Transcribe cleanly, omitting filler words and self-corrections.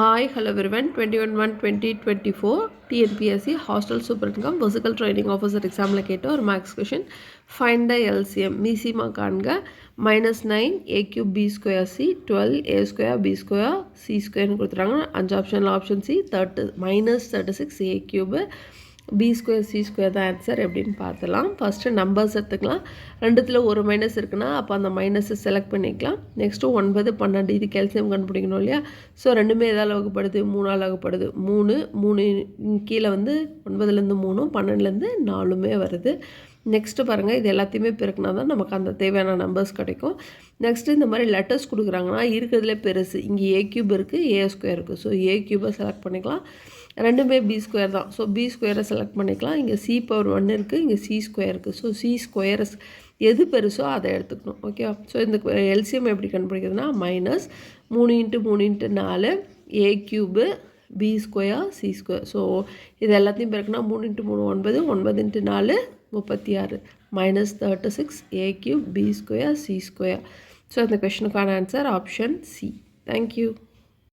Hi, hello everyone. 21/1/2024 TNPSC Hostel Super Income Physical Training Officer exam கேட்ட ஒரு maths question. Find the LCM மீசிமா காண்க -9 a cube b square c 12 a square b square c square கொடுத்துறாங்க. 5 ஆப்ஷனில் option C -36 a cube b square C square தான் answer எப்படின்னு பார்த்துலாம். First numbers எடுத்துக்கலாம். ரெண்டுத்தில் ஒரு மைனஸ் இருக்குன்னா அப்போ அந்த மைனஸை செலக்ட் பண்ணிக்கலாம். நெக்ஸ்ட்டு 9 12 இது கேல்சியம் கண்டுபிடிக்கணும் இல்லையா. ஸோ ரெண்டுமே எதால் வகுப்படுது 3ஆல் வகுப்படுது. 3 கீழே வந்து 9லேருந்து 3 12லேருந்து 4மே வருது. நெக்ஸ்ட்டு பாருங்கள், இது எல்லாத்தையுமே பெருக்கினா தான் நமக்கு அந்த தேவையான நம்பர்ஸ் கிடைக்கும். நெக்ஸ்ட்டு இந்த மாதிரி லெட்டர்ஸ் கொடுக்குறாங்கன்னா இருக்கிறதுலே பெருசு இங்கே ஏ கியூப் இருக்குது, ஏ ஸ்கொயர் இருக்குது. ஸோ ஏ கியூபை செலக்ட் பண்ணிக்கலாம். ரெண்டுமே பி ஸ்கொயர் தான். ஸோ பி ஸ்கொயரை செலக்ட் பண்ணிக்கலாம். இங்கே சி பவர் 1 இருக்குது, இங்கே சி ஸ்கொயர் இருக்குது. ஸோ சி ஸ்கொயர் எது பெருசோ அதை எடுத்துக்கணும். ஓகே. ஸோ இந்த எல்சிஎம் எப்படி கண்டுபிடிக்கிறதுனா -3 × 3 × 4 A cube B square C square. So இது எல்லாத்தையும் பிறகுனா 3 × 3 9 9 × 4 36 -36 A cube B square C square. So இந்த கொஷனுக்கான ஆன்சர் ஆப்ஷன் சி. தேங்க்யூ.